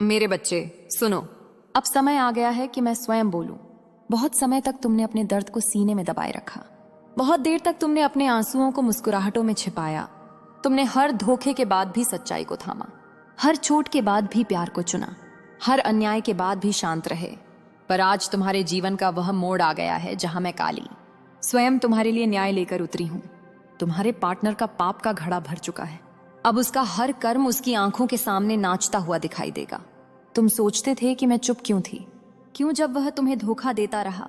मेरे बच्चे सुनो, अब समय आ गया है कि मैं स्वयं बोलूं। बहुत समय तक तुमने अपने दर्द को सीने में दबाए रखा। बहुत देर तक तुमने अपने आंसुओं को मुस्कुराहटों में छिपाया। तुमने हर धोखे के बाद भी सच्चाई को थामा, हर चोट के बाद भी प्यार को चुना, हर अन्याय के बाद भी शांत रहे। पर आज तुम्हारे जीवन का वह मोड़ आ गया है जहां मैं काली स्वयं तुम्हारे लिए न्याय लेकर उतरी हूं। तुम्हारे पार्टनर का पाप का घड़ा भर चुका है। अब उसका हर कर्म उसकी आंखों के सामने नाचता हुआ दिखाई देगा। तुम सोचते थे कि मैं चुप क्यों थी, क्यों जब वह तुम्हें धोखा देता रहा,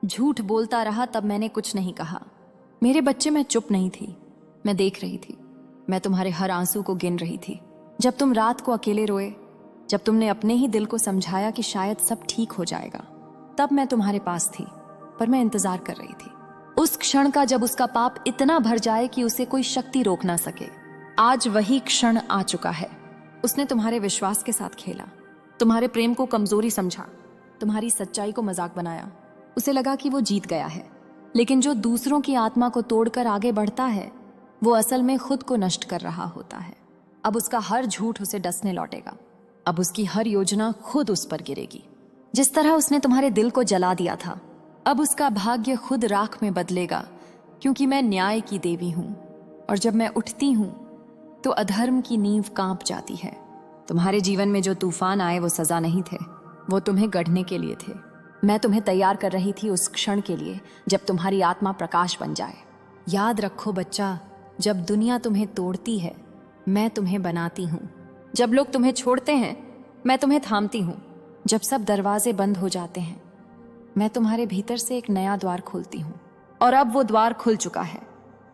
झूठ बोलता रहा, तब मैंने कुछ नहीं कहा। मेरे बच्चे, मैं चुप नहीं थी, मैं देख रही थी। मैं तुम्हारे हर आंसू को गिन रही थी। जब तुम रात को अकेले रोए, जब तुमने अपने ही दिल को समझाया कि शायद सब ठीक हो जाएगा, तब मैं तुम्हारे पास थी। पर मैं इंतजार कर रही थी उस क्षण का जब उसका पाप इतना भर जाए कि उसे कोई शक्ति रोक ना सके। आज वही क्षण आ चुका है। उसने तुम्हारे विश्वास के साथ खेला, तुम्हारे प्रेम को कमजोरी समझा, तुम्हारी सच्चाई को मजाक बनाया। उसे लगा कि वो जीत गया है, लेकिन जो दूसरों की आत्मा को तोड़कर आगे बढ़ता है वो असल में खुद को नष्ट कर रहा होता है। अब उसका हर झूठ उसे डसने लौटेगा। अब उसकी हर योजना खुद उस पर गिरेगी। जिस तरह उसने तुम्हारे दिल को जला दिया था, अब उसका भाग्य खुद राख में बदलेगा, क्योंकि मैं न्याय की देवी हूं और जब मैं उठती हूं तो अधर्म की नींव कांप जाती है। तुम्हारे जीवन में जो तूफान आए वो सजा नहीं थे, वो तुम्हें गढ़ने के लिए थे। मैं तुम्हें तैयार कर रही थी उस क्षण के लिए जब तुम्हारी आत्मा प्रकाश बन जाए। याद रखो बच्चा, जब दुनिया तुम्हें तोड़ती है मैं तुम्हें बनाती हूँ। जब लोग तुम्हें छोड़ते हैं मैं तुम्हें थामती हूँ। जब सब दरवाजे बंद हो जाते हैं मैं तुम्हारे भीतर से एक नया द्वार खोलती हूँ। और अब वो द्वार खुल चुका है।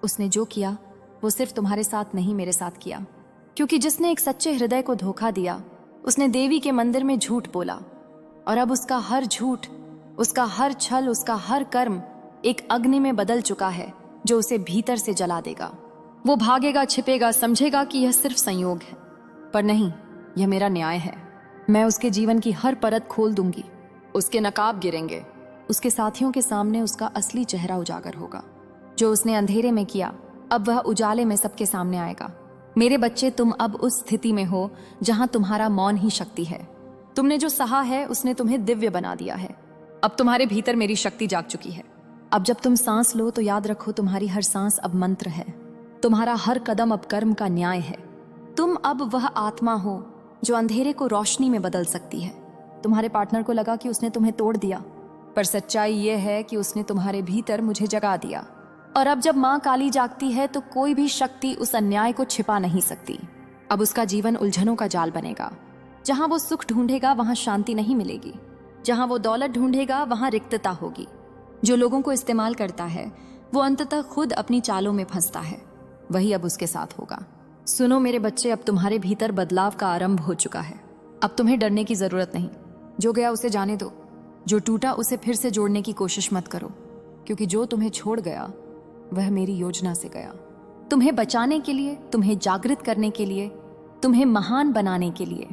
उसने जो किया वो सिर्फ तुम्हारे साथ नहीं, मेरे साथ किया। क्योंकि जिसने एक सच्चे हृदय को धोखा दिया उसने देवी के मंदिर में झूठ बोला, और अब उसका हर झूठ, उसका हर छल, उसका हर कर्म एक अग्नि में बदल चुका है जो उसे भीतर से जला देगा। वो भागेगा, छिपेगा, समझेगा कि यह सिर्फ संयोग है, पर नहीं, यह मेरा न्याय है। मैं उसके जीवन की हर परत खोल दूंगी। उसके नकाब गिरेंगे, उसके साथियों के सामने उसका असली चेहरा उजागर होगा। जो उसने अंधेरे में किया अब वह उजाले में सबके सामने आएगा। मेरे बच्चे, तुम अब उस स्थिति में हो जहां तुम्हारा मौन ही शक्ति है। तुमने जो सहा है उसने तुम्हें दिव्य बना दिया है। अब तुम्हारे भीतर मेरी शक्ति जाग चुकी है। अब जब तुम सांस लो तो याद रखो, तुम्हारी हर सांस अब मंत्र है। तुम्हारा हर कदम अब कर्म का न्याय है। तुम अब वह आत्मा हो जो अंधेरे को रोशनी में बदल सकती है। तुम्हारे पार्टनर को लगा कि उसने तुम्हें तोड़ दिया, पर सच्चाई यह है कि उसने तुम्हारे भीतर मुझे जगा दिया। और अब जब माँ काली जागती है तो कोई भी शक्ति उस अन्याय को छिपा नहीं सकती। अब उसका जीवन उलझनों का जाल बनेगा। जहां वो सुख ढूंढेगा वहां शांति नहीं मिलेगी। जहां वो दौलत ढूंढेगा वहां रिक्तता होगी। जो लोगों को इस्तेमाल करता है वो अंततः खुद अपनी चालों में फंसता है। वही अब उसके साथ होगा। सुनो मेरे बच्चे, अब तुम्हारे भीतर बदलाव का आरंभ हो चुका है। अब तुम्हें डरने की जरूरत नहीं। जो गया उसे जाने दो, जो टूटा उसे फिर से जोड़ने की कोशिश मत करो, क्योंकि जो तुम्हें छोड़ गया वह मेरी योजना से गया। तुम्हें बचाने के लिए, तुम्हें जागृत करने के लिए, तुम्हें महान बनाने के लिए।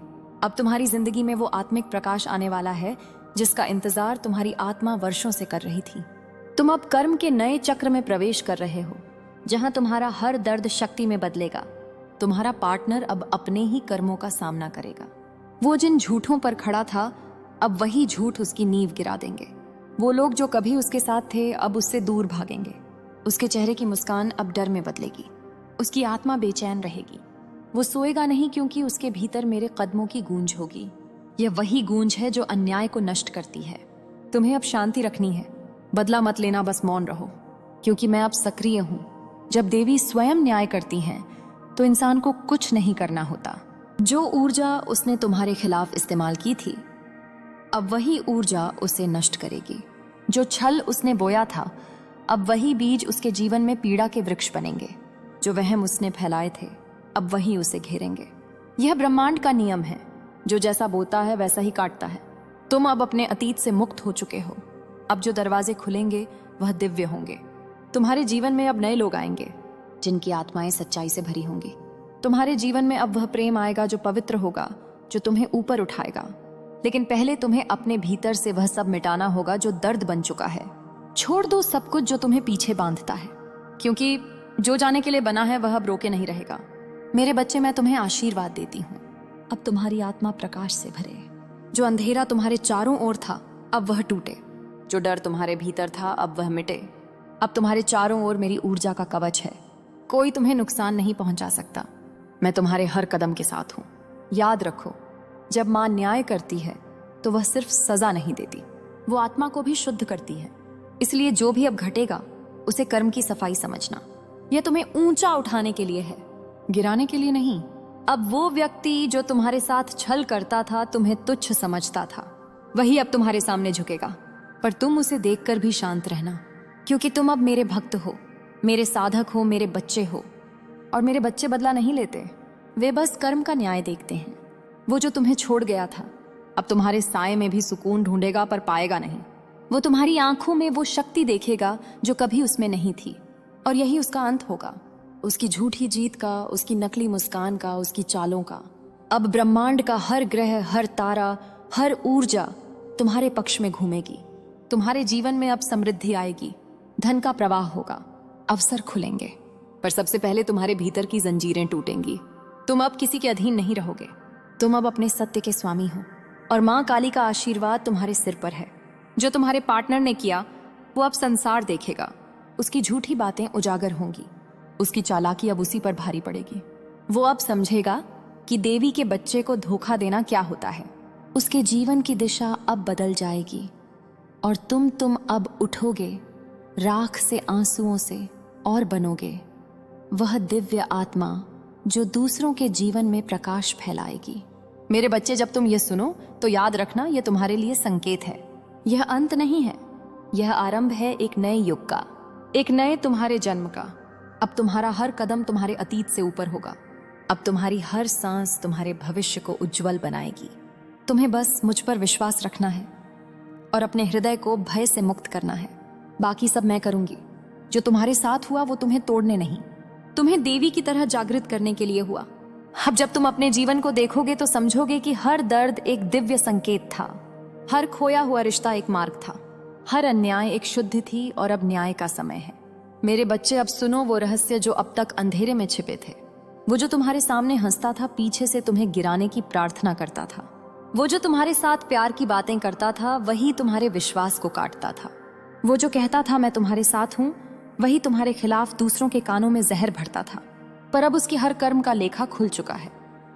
अब तुम्हारी जिंदगी में वो आत्मिक प्रकाश आने वाला है जिसका इंतजार तुम्हारी आत्मा वर्षों से कर रही थी। तुम अब कर्म के नए चक्र में प्रवेश कर रहे हो, जहां तुम्हारा हर दर्द शक्ति में बदलेगा। तुम्हारा पार्टनर अब अपने ही कर्मों का सामना करेगा। वो जिन झूठों पर खड़ा था अब वही झूठ उसकी नींव गिरा देंगे। वो लोग जो कभी उसके साथ थे अब उससे दूर भागेंगे। उसके चेहरे की मुस्कान अब डर में बदलेगी। उसकी आत्मा बेचैन रहेगी। वो सोएगा नहीं, क्योंकि उसके भीतर मेरे कदमों की गूंज होगी। यह वही गूंज है जो अन्याय को नष्ट करती है। तुम्हें अब शांति रखनी है, बदला मत लेना, बस मौन रहो, क्योंकि मैं अब सक्रिय हूं। जब देवी स्वयं न्याय करती हैं तो इंसान को कुछ नहीं करना होता। जो ऊर्जा उसने तुम्हारे खिलाफ इस्तेमाल की थी अब वही ऊर्जा उसे नष्ट करेगी। जो छल उसने बोया था अब वही बीज उसके जीवन में पीड़ा के वृक्ष बनेंगे। जो वहम उसने फैलाए थे अब वही उसे घेरेंगे। यह ब्रह्मांड का नियम है, जो जैसा बोता है वैसा ही काटता है। तुम अब अपने अतीत से मुक्त हो चुके हो। अब जो दरवाजे खुलेंगे वह दिव्य होंगे। तुम्हारे जीवन में अब नए लोग आएंगे जिनकी आत्माएं सच्चाई से भरी होंगी। तुम्हारे जीवन में अब वह प्रेम आएगा जो पवित्र होगा, जो तुम्हें ऊपर उठाएगा। लेकिन पहले तुम्हें अपने भीतर से वह सब मिटाना होगा जो दर्द बन चुका है। छोड़ दो सब कुछ जो तुम्हें पीछे बांधता है, क्योंकि जो जाने के लिए बना है वह अब रोके नहीं रहेगा। मेरे बच्चे, मैं तुम्हें आशीर्वाद देती हूँ। अब तुम्हारी आत्मा प्रकाश से भरे। जो अंधेरा तुम्हारे चारों ओर था अब वह टूटे। जो डर तुम्हारे भीतर था अब वह मिटे। अब तुम्हारे चारों ओर मेरी ऊर्जा का कवच है। कोई तुम्हें नुकसान नहीं पहुंचा सकता। मैं तुम्हारे हर कदम के साथ हूं। याद रखो, जब मां न्याय करती है तो वह सिर्फ सजा नहीं देती, वो आत्मा को भी शुद्ध करती है। इसलिए जो भी अब घटेगा उसे कर्म की सफाई समझना। यह तुम्हें ऊंचा उठाने के लिए है, गिराने के लिए नहीं। अब वो व्यक्ति जो तुम्हारे साथ छल करता था, तुम्हें तुच्छ समझता था, वही अब तुम्हारे सामने झुकेगा। पर तुम उसे देखकर भी शांत रहना, क्योंकि तुम अब मेरे भक्त हो, मेरे साधक हो, मेरे बच्चे हो। और मेरे बच्चे बदला नहीं लेते, वे बस कर्म का न्याय देखते हैं। वो जो तुम्हें छोड़ गया था अब तुम्हारे साए में भी सुकून ढूंढेगा, पर पाएगा नहीं। वो तुम्हारी आंखों में वो शक्ति देखेगा जो कभी उसमें नहीं थी, और यही उसका अंत होगा। उसकी झूठी जीत का, उसकी नकली मुस्कान का, उसकी चालों का। अब ब्रह्मांड का हर ग्रह, हर तारा, हर ऊर्जा तुम्हारे पक्ष में घूमेगी। तुम्हारे जीवन में अब समृद्धि आएगी, धन का प्रवाह होगा, अवसर खुलेंगे। पर सबसे पहले तुम्हारे भीतर की जंजीरें टूटेंगी। तुम अब किसी के अधीन नहीं रहोगे। तुम अब अपने सत्य के स्वामी हो, और मां काली का आशीर्वाद तुम्हारे सिर पर है। जो तुम्हारे पार्टनर ने किया वो अब संसार देखेगा। उसकी झूठी बातें उजागर होंगी, उसकी चालाकी अब उसी पर भारी पड़ेगी। वो अब समझेगा कि देवी के बच्चे को धोखा देना क्या होता है। उसके जीवन की दिशा अब बदल जाएगी, और तुम अब उठोगे राख से, आंसुओं से, और बनोगे वह दिव्य आत्मा जो दूसरों के जीवन में प्रकाश फैलाएगी। मेरे बच्चे, जब तुम ये सुनो तो याद रखना, यह तुम्हारे लिए संकेत है। यह अंत नहीं है, यह आरंभ है एक नए युग का, एक नए तुम्हारे जन्म का। अब तुम्हारा हर कदम तुम्हारे अतीत से ऊपर होगा। अब तुम्हारी हर सांस तुम्हारे भविष्य को उज्जवल बनाएगी। तुम्हें बस मुझ पर विश्वास रखना है और अपने हृदय को भय से मुक्त करना है। बाकी सब मैं करूंगी। जो तुम्हारे साथ हुआ वो तुम्हें तोड़ने नहीं, तुम्हें देवी की तरह जागृत करने के लिए हुआ। अब जब तुम अपने जीवन को देखोगे तो समझोगे कि हर दर्द एक दिव्य संकेत था, हर खोया हुआ रिश्ता एक मार्ग था, हर अन्याय एक शुद्धि थी, और अब न्याय का समय है। मेरे बच्चे, अब सुनो वो रहस्य जो अब तक अंधेरे में छिपे थे। वो जो तुम्हारे सामने हंसता था, पीछे से तुम्हें गिराने की प्रार्थना करता था। वो जो तुम्हारे साथ प्यार की बातें करता था, वही तुम्हारे विश्वास को काटता था। वो जो कहता था मैं तुम्हारे साथ हूं, वही तुम्हारे खिलाफ दूसरों के कानों में जहर भरता था। पर अब उसकी हर कर्म का लेखा खुल चुका है।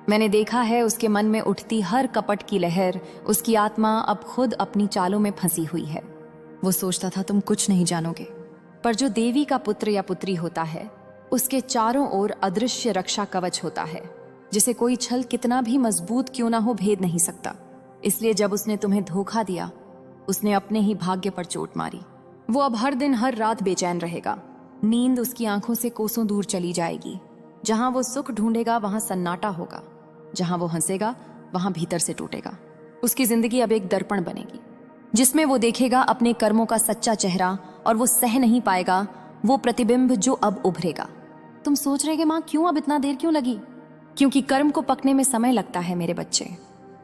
मैंने देखा है उसके मन में उठती हर कपट की लहर। उसकी आत्मा अब खुद अपनी चालों में फंसी हुई है। वो सोचता था तुम कुछ नहीं जानोगे, पर जो देवी का पुत्र या पुत्री होता है उसके चारों ओर अदृश्य रक्षा कवच होता है, जिसे कोई छल कितना भी मजबूत क्यों ना हो भेद नहीं सकता। इसलिए जब उसने तुम्हें धोखा दिया, उसने अपने ही भाग्य पर चोट मारी। वो अब हर दिन हर रात बेचैन रहेगा। नींद उसकी आंखों से कोसों दूर चली जाएगी। जहां वो सुख ढूंढेगा वहां सन्नाटा होगा, जहां वो हंसेगा वहां भीतर से टूटेगा। उसकी जिंदगी अब एक दर्पण बनेगी, जिसमें वो देखेगा अपने कर्मों का सच्चा चेहरा, और वो सह नहीं पाएगा वो प्रतिबिंब जो अब उभरेगा। तुम सोच रहे कि माँ क्यों अब इतना देर क्यों लगी? क्योंकि कर्म को पकने में समय लगता है मेरे बच्चे।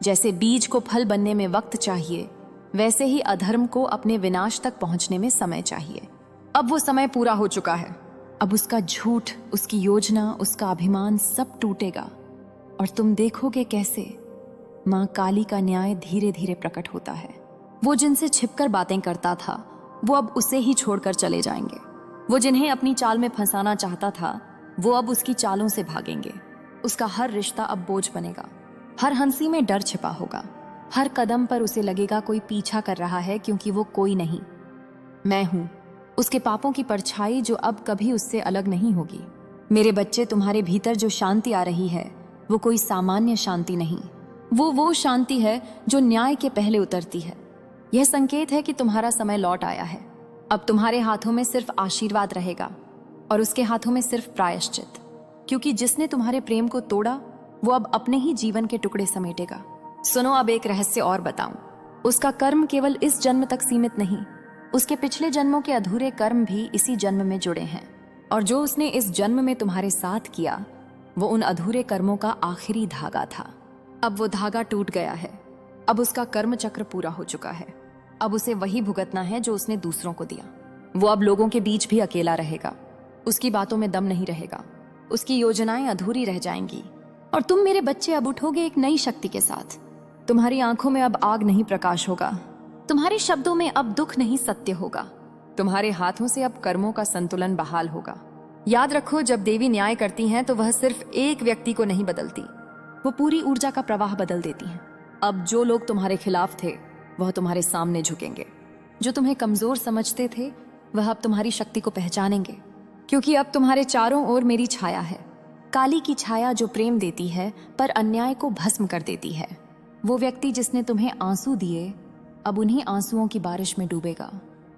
जैसे बीज को फल बनने में वक्त चाहिए, वैसे ही अधर्म को अपने विनाश तक पहुंचने में समय चाहिए। अब वो समय पूरा हो चुका है। अब उसका झूठ, उसकी योजना, उसका अभिमान सब टूटेगा, और तुम देखोगे कैसे माँ काली का न्याय धीरे धीरे प्रकट होता है। वो जिनसे छिपकर बातें करता था वो अब उसे ही छोड़कर चले जाएंगे। वो जिन्हें अपनी चाल में फंसाना चाहता था वो अब उसकी चालों से भागेंगे। उसका हर रिश्ता अब बोझ बनेगा। हर हंसी में डर छिपा होगा। हर कदम पर उसे लगेगा कोई पीछा कर रहा है, क्योंकि वो कोई नहीं, मैं हूं, उसके पापों की परछाई जो अब कभी उससे अलग नहीं होगी। मेरे बच्चे, तुम्हारे भीतर जो शांति आ रही है वो कोई सामान्य शांति नहीं, वो शांति है जो न्याय के पहले उतरती है। यह संकेत है कि तुम्हारा समय लौट आया है। अब तुम्हारे हाथों में सिर्फ आशीर्वाद रहेगा और उसके हाथों में सिर्फ प्रायश्चित, क्योंकि जिसने तुम्हारे प्रेम को तोड़ा वो अब अपने ही जीवन के टुकड़े समेटेगा। सुनो, अब एक रहस्य और बताऊं। उसका कर्म केवल इस जन्म तक सीमित नहीं, उसके पिछले जन्मों के अधूरे कर्म भी इसी जन्म में जुड़े हैं, और जो उसने इस जन्म में तुम्हारे साथ किया वो उन अधूरे कर्मों का आखिरी धागा था। अब वो धागा टूट गया है। अब उसका कर्म चक्र पूरा हो चुका है। अब उसे वही भुगतना है जो उसने दूसरों को दिया। वो अब लोगों के बीच भी अकेला रहेगा। उसकी बातों में दम नहीं रहेगा। उसकी योजनाएं अधूरी रह जाएंगी। और तुम मेरे बच्चे अब उठोगे एक नई शक्ति के साथ। तुम्हारी आंखों में अब आग नहीं प्रकाश होगा, तुम्हारे शब्दों में अब दुख नहीं सत्य होगा, तुम्हारे हाथों से अब कर्मों का संतुलन बहाल होगा। याद रखो, जब देवी न्याय करती हैं तो वह सिर्फ एक व्यक्ति को नहीं बदलती, वो पूरी ऊर्जा का प्रवाह बदल देती हैं। अब जो लोग तुम्हारे खिलाफ थे वह तुम्हारे सामने झुकेंगे, जो तुम्हें कमजोर समझते थे वह अब तुम्हारी शक्ति को पहचानेंगे, क्योंकि अब तुम्हारे चारों ओर मेरी छाया है, काली की छाया जो प्रेम देती है पर अन्याय को भस्म कर देती है। वो व्यक्ति जिसने तुम्हें आंसू दिए अब उन्हीं आंसुओं की बारिश में डूबेगा।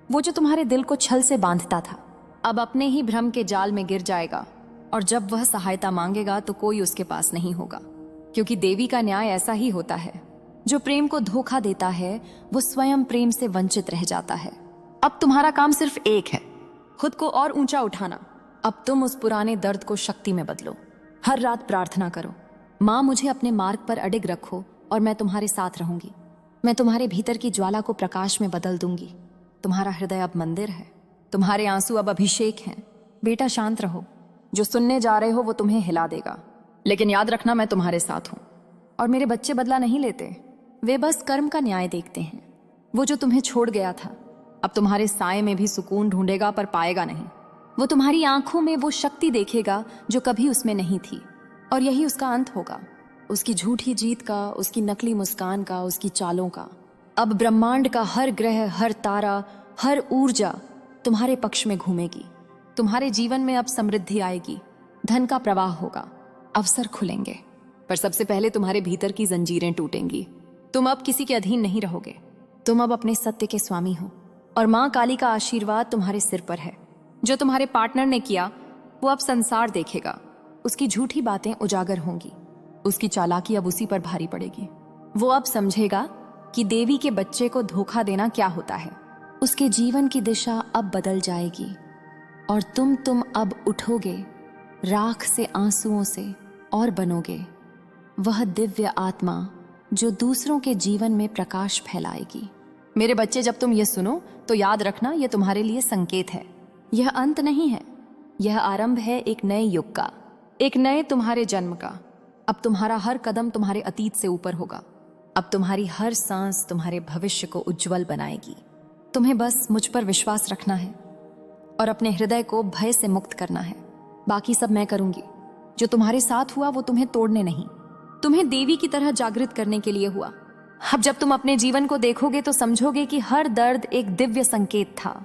वो जो तुम्हारे दिल को छल से बांधता था अब अपने ही भ्रम के जाल में गिर जाएगा, और जब वह सहायता मांगेगा तो कोई उसके पास नहीं होगा, क्योंकि देवी का न्याय ऐसा ही होता है। जो प्रेम को धोखा देता है वो स्वयं प्रेम से वंचित रह जाता है। अब तुम्हारा काम सिर्फ एक है, खुद को और ऊंचा उठाना। अब तुम उस पुराने दर्द को शक्ति में बदलो। हर रात प्रार्थना करो, माँ मुझे अपने मार्ग पर अडिग रखो और मैं तुम्हारे साथ रहूंगी। मैं तुम्हारे भीतर की ज्वाला को प्रकाश में बदल दूंगी। तुम्हारा हृदय अब मंदिर है, तुम्हारे आंसू अब अभिषेक हैं। बेटा शांत रहो, जो सुनने जा रहे हो वो तुम्हें हिला देगा, लेकिन याद रखना मैं तुम्हारे साथ हूं। और मेरे बच्चे बदला नहीं लेते, वे बस कर्म का न्याय देखते हैं। वो जो तुम्हें छोड़ गया था अब तुम्हारे साए में भी सुकून ढूंढेगा पर पाएगा नहीं। वो तुम्हारी आंखों में वो शक्ति देखेगा जो कभी उसमें नहीं थी, और यही उसका अंत होगा, उसकी झूठी जीत का, उसकी नकली मुस्कान का, उसकी चालों का। अब ब्रह्मांड का हर ग्रह, हर तारा, हर ऊर्जा तुम्हारे पक्ष में घूमेगी। तुम्हारे जीवन में अब समृद्धि आएगी, धन का प्रवाह होगा, अवसर खुलेंगे, पर सबसे पहले तुम्हारे भीतर की जंजीरें टूटेंगी। तुम अब किसी के अधीन नहीं रहोगे, तुम अब अपने सत्य के स्वामी हो, और माँ काली का आशीर्वाद तुम्हारे सिर पर है। जो तुम्हारे पार्टनर ने किया वो अब संसार देखेगा, उसकी झूठी बातें उजागर होंगी, उसकी चालाकी अब उसी पर भारी पड़ेगी। वो अब समझेगा कि देवी के बच्चे को धोखा देना क्या होता है। उसके जीवन की दिशा अब बदल जाएगी, और तुम अब उठोगे राख से, आंसुओं से, और बनोगे वह दिव्य आत्मा जो दूसरों के जीवन में प्रकाश फैलाएगी। मेरे बच्चे, जब तुम ये सुनो तो याद रखना, यह तुम्हारे लिए संकेत है। यह अंत नहीं है, यह आरंभ है एक नए युग का, एक नए तुम्हारे जन्म का। अब तुम्हारा हर कदम तुम्हारे अतीत से ऊपर होगा। अब तुम्हारी हर सांस तुम्हारे भविष्य को उज्जवल बनाएगी। तुम्हें बस मुझ पर विश्वास रखना है और अपने हृदय को भय से मुक्त करना है। बाकी सब मैं करूंगी। जो तुम्हारे साथ हुआ वो तुम्हें तोड़ने नहीं, तुम्हें देवी की तरह जागृत करने के लिए हुआ। अब जब तुम अपने जीवन को देखोगे तो समझोगे कि हर दर्द एक दिव्य संकेत था,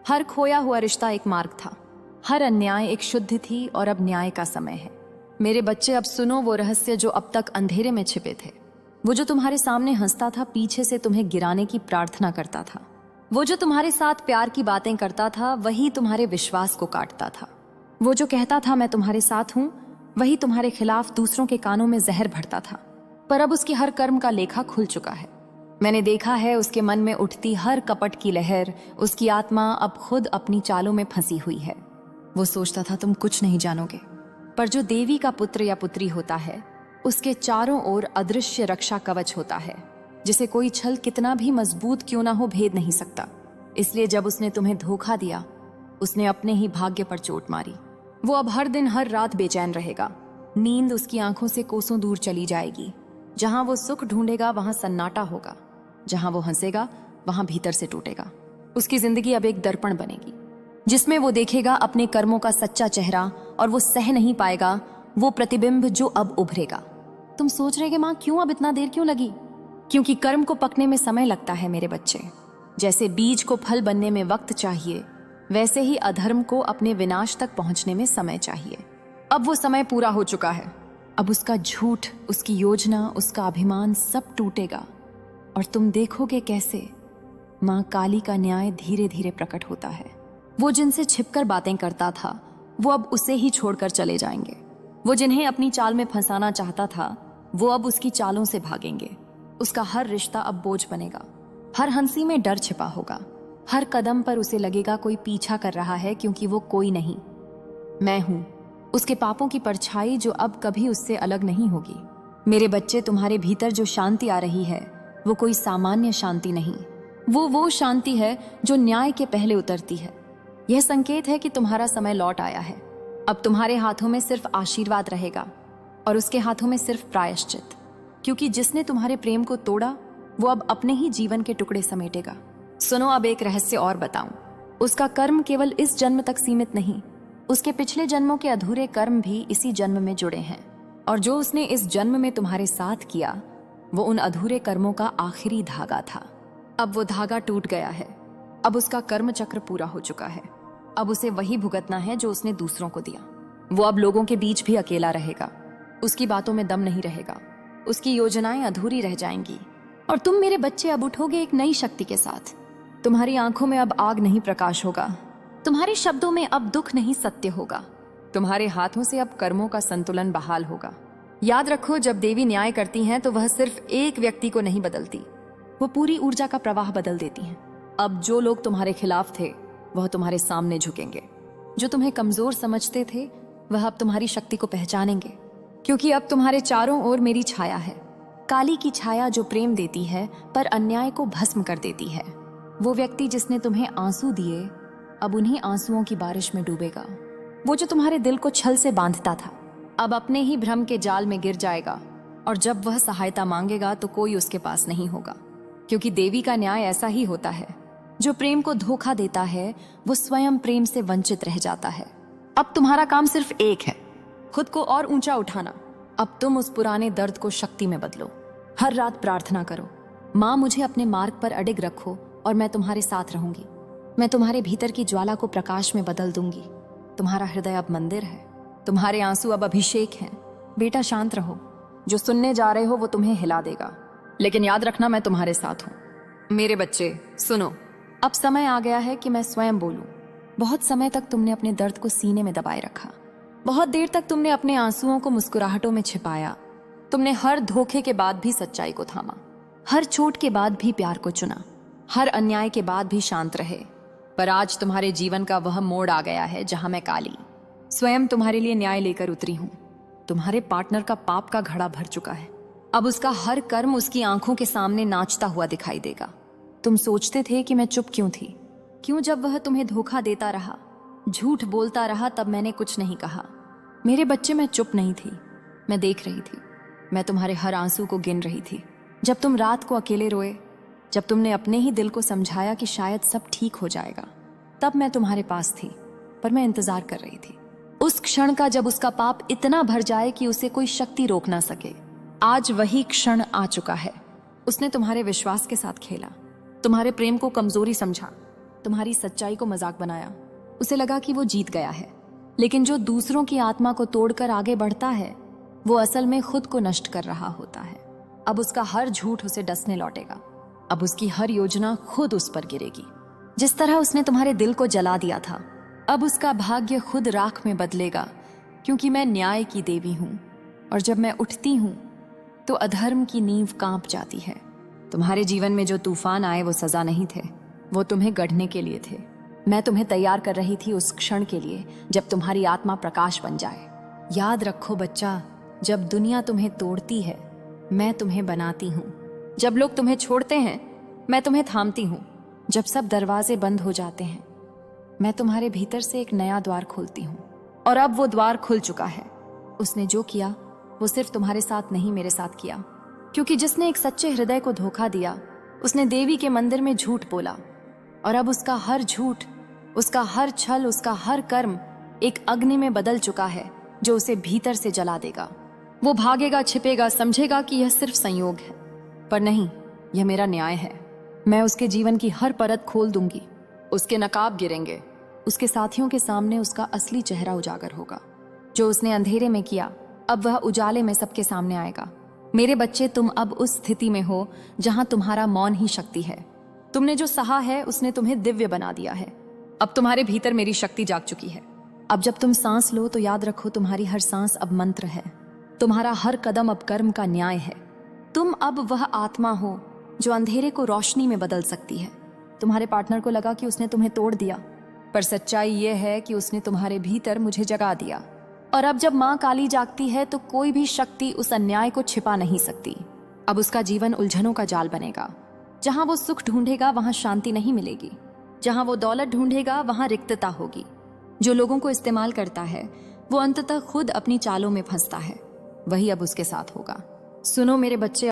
हर खोया हुआ रिश्ता एक मार्ग था, हर अन्याय एक शुद्धि थी, और अब न्याय का समय है। मेरे बच्चे, अब सुनो वो रहस्य जो अब तक अंधेरे में छिपे थे। वो जो तुम्हारे सामने हंसता था, पीछे से तुम्हें गिराने की प्रार्थना करता था। वो जो तुम्हारे साथ प्यार की बातें करता था, वही तुम्हारे विश्वास को काटता था। वो जो कहता था मैं तुम्हारे साथ हूं, वही तुम्हारे खिलाफ दूसरों के कानों में जहर भरता था। पर अब उसकी हर कर्म का लेखा खुल चुका है। मैंने देखा है उसके मन में उठती हर कपट की लहर। उसकी आत्मा अब खुद अपनी चालों में फंसी हुई है। वो सोचता था तुम कुछ नहीं जानोगे, पर जो देवी का पुत्र या पुत्री होता है उसके चारों ओर अदृश्य रक्षा कवच होता है, जिसे कोई छल कितना भी मजबूत क्यों ना हो भेद नहीं सकता। इसलिए जब उसने तुम्हें धोखा दिया, उसने अपने ही भाग्य पर चोट मारी। वो अब हर दिन हर रात बेचैन रहेगा। नींद उसकी आंखों से कोसों दूर चली जाएगी। जहां वो सुख ढूंढेगा वहां सन्नाटा होगा, जहां वो हंसेगा वहां भीतर से टूटेगा। उसकी जिंदगी अब एक दर्पण बनेगी, जिसमें वो देखेगा अपने कर्मों का सच्चा चेहरा, और वो सह नहीं पाएगा वो प्रतिबिंब जो अब उभरेगा। तुम सोच रहे कि माँ क्यों अब इतना देर क्यों लगी? क्योंकि कर्म को पकने में समय लगता है मेरे बच्चे। जैसे बीज को फल बनने में वक्त चाहिए, वैसे ही अधर्म को अपने विनाश तक पहुंचने में समय चाहिए। अब वो समय पूरा हो चुका है। अब उसका झूठ, उसकी योजना, उसका अभिमान सब टूटेगा, और तुम देखोगे कैसे माँ काली का न्याय धीरे धीरे प्रकट होता है। वो जिनसे छिपकर बातें करता था वो अब उसे ही छोड़कर चले जाएंगे। वो जिन्हें अपनी चाल में फंसाना चाहता था वो अब उसकी चालों से भागेंगे। उसका हर रिश्ता अब बोझ बनेगा। हर हंसी में डर छिपा होगा। हर कदम पर उसे लगेगा कोई पीछा कर रहा है, क्योंकि वो कोई नहीं, मैं हूं, उसके पापों की परछाई जो अब कभी उससे अलग नहीं होगी। मेरे बच्चे, तुम्हारे भीतर जो शांति आ रही है वो कोई सामान्य शांति नहीं, वो शांति है जो न्याय के पहले उतरती है। यह संकेत है कि तुम्हारा समय लौट आया है। अब तुम्हारे हाथों में सिर्फ आशीर्वाद रहेगा, और उसके हाथों में सिर्फ प्रायश्चित, क्योंकि जिसने तुम्हारे प्रेम को तोड़ा वो अब अपने ही जीवन के टुकड़े समेटेगा। सुनो, अब एक रहस्य और बताऊं। उसका कर्म केवल इस जन्म तक सीमित नहीं, उसके पिछले जन्मों के अधूरे कर्म भी इसी जन्म में जुड़े हैं। और जो उसने इस जन्म में तुम्हारे साथ किया वो उन अधूरे कर्मों का आखिरी धागा था। अब वो धागा टूट गया है। अब उसका कर्म चक्र पूरा हो चुका है। अब उसे वही भुगतना है जो उसने दूसरों को दिया। वो अब लोगों के बीच भी अकेला रहेगा। उसकी बातों में दम नहीं रहेगा। उसकी योजनाएं अधूरी रह जाएंगी। और तुम मेरे बच्चे अब उठोगे एक नई शक्ति के साथ। तुम्हारी आंखों में अब आग नहीं प्रकाश होगा। तुम्हारे शब्दों में अब दुख नहीं सत्य होगा। तुम्हारे हाथों से अब कर्मों का संतुलन बहाल होगा। याद रखो, जब देवी न्याय करती हैं तो वह सिर्फ एक व्यक्ति को नहीं बदलती, वो पूरी ऊर्जा का प्रवाह बदल देती हैं। अब जो लोग तुम्हारे खिलाफ थे वह तुम्हारे सामने झुकेंगे। जो तुम्हें कमजोर समझते थे वह अब तुम्हारी शक्ति को पहचानेंगे, क्योंकि अब तुम्हारे चारों ओर मेरी छाया है। काली की छाया जो प्रेम देती है पर अन्याय को भस्म कर देती है। वो व्यक्ति जिसने तुम्हें आंसू दिए अब उन्हीं आंसुओं की बारिश में डूबेगा। वो जो तुम्हारे दिल को छल से बांधता था अब अपने ही भ्रम के जाल में गिर जाएगा। और जब वह सहायता मांगेगा तो कोई उसके पास नहीं होगा, क्योंकि देवी का न्याय ऐसा ही होता है। जो प्रेम को धोखा देता है वो स्वयं प्रेम से वंचित रह जाता है। अब तुम्हारा काम सिर्फ एक है, खुद को और ऊंचा उठाना। अब तुम उस पुराने दर्द को शक्ति में बदलो। हर रात प्रार्थना करो, माँ मुझे अपने मार्ग पर अडिग रखो और मैं तुम्हारे साथ रहूंगी। मैं तुम्हारे भीतर की ज्वाला को प्रकाश में बदल दूंगी। तुम्हारा हृदय अब मंदिर है, तुम्हारे आंसू अब अभिषेक हैं। बेटा शांत रहो, जो सुनने जा रहे हो वो तुम्हें हिला देगा, लेकिन याद रखना मैं तुम्हारे साथ हूं। मेरे बच्चे सुनो, अब समय आ गया है कि मैं स्वयं बोलूं। बहुत समय तक तुमने अपने दर्द को सीने में दबाए रखा। बहुत देर तक तुमने अपने आंसुओं को मुस्कुराहटों में छिपाया। तुमने हर धोखे के बाद भी सच्चाई को थामा, हर चोट के बाद भी प्यार को चुना, हर अन्याय के बाद भी शांत रहे। पर आज तुम्हारे जीवन का वह मोड़ आ गया है जहां मैं काली स्वयं तुम्हारे लिए न्याय लेकर उतरी हूं। तुम्हारे पार्टनर का पाप का घड़ा भर चुका है। अब उसका हर कर्म उसकी आंखों के सामने नाचता हुआ दिखाई देगा। तुम सोचते थे कि मैं चुप क्यों थी, क्यों जब वह तुम्हें धोखा देता रहा, झूठ बोलता रहा, तब मैंने कुछ नहीं कहा। मेरे बच्चे, मैं चुप नहीं थी, मैं देख रही थी। मैं तुम्हारे हर आंसू को गिन रही थी। जब तुम रात को अकेले रोए, जब तुमने अपने ही दिल को समझाया कि शायद सब ठीक हो जाएगा, तब मैं तुम्हारे पास थी। पर मैं इंतजार कर रही थी उस क्षण का जब उसका पाप इतना भर जाए कि उसे कोई शक्ति रोक ना सके। आज वही क्षण आ चुका है। उसने तुम्हारे विश्वास के साथ खेला, तुम्हारे प्रेम को कमजोरी समझा, तुम्हारी सच्चाई को मजाक बनाया। उसे लगा कि वो जीत गया है, लेकिन जो दूसरों की आत्मा को तोड़कर आगे बढ़ता है वो असल में खुद को नष्ट कर रहा होता है। अब उसका हर झूठ उसे डसने लौटेगा। अब उसकी हर योजना खुद उस पर गिरेगी। जिस तरह उसने तुम्हारे दिल को जला दिया था, अब उसका भाग्य खुद राख में बदलेगा, क्योंकि मैं न्याय की देवी हूं। और जब मैं उठती हूं तो अधर्म की नींव कांप जाती है। तुम्हारे जीवन में जो तूफान आए वो सजा नहीं थे, वो तुम्हें गढ़ने के लिए थे। मैं तुम्हें तैयार कर रही थी उस क्षण के लिए जब तुम्हारी आत्मा प्रकाश बन जाए। याद रखो बच्चा, जब दुनिया तुम्हें तोड़ती है मैं तुम्हें बनाती हूँ। जब लोग तुम्हें छोड़ते हैं मैं तुम्हें थामती हूँ। जब सब दरवाजे बंद हो जाते हैं मैं तुम्हारे भीतर से एक नया द्वार खोलती हूँ। और अब वो द्वार खुल चुका है। उसने जो किया वो सिर्फ तुम्हारे साथ नहीं, मेरे साथ किया, क्योंकि जिसने एक सच्चे हृदय को धोखा दिया उसने देवी के मंदिर में झूठ बोला। और अब उसका हर झूठ, उसका हर छल, उसका हर कर्म एक अग्नि में बदल चुका है जो उसे भीतर से जला देगा। वो भागेगा, छिपेगा, समझेगा कि यह सिर्फ संयोग है, पर नहीं, यह मेरा न्याय है। मैं उसके जीवन की हर परत खोल दूंगी। उसके नकाब गिरेंगे। उसके साथियों के सामने उसका असली चेहरा उजागर होगा। जो उसने अंधेरे में किया अब वह उजाले में सबके सामने आएगा। मेरे बच्चे, तुम अब उस स्थिति में हो जहां तुम्हारा मौन ही शक्ति है। तुमने जो सहा है उसने तुम्हें दिव्य बना दिया है। अब तुम्हारे भीतर मेरी शक्ति जाग चुकी है। अब जब तुम सांस लो तो याद रखो, तुम्हारी हर सांस अब मंत्र है। तुम्हारा हर कदम अब कर्म का न्याय है। तुम अब वह आत्मा हो जो अंधेरे को रोशनी में बदल सकती है। तुम्हारे पार्टनर को लगा कि उसने तुम्हें तोड़ दिया, पर सच्चाई यह है कि उसने तुम्हारे भीतर मुझे जगा दिया। और अब जब माँ काली जागती है तो कोई भी शक्ति उस अन्याय को छिपा नहीं सकती। अब उसका जीवन उलझनों का जाल बनेगा। जहां वो सुख ढूंढेगा वहां शांति नहीं मिलेगी। जहां वो दौलत ढूंढेगा वहां रिक्तता होगी। जो लोगों को इस्तेमाल करता है वो अंततः खुद अपनी चालों में फंसता है। वही अब उसके साथ होगा। सुनो मेरे बच्चे,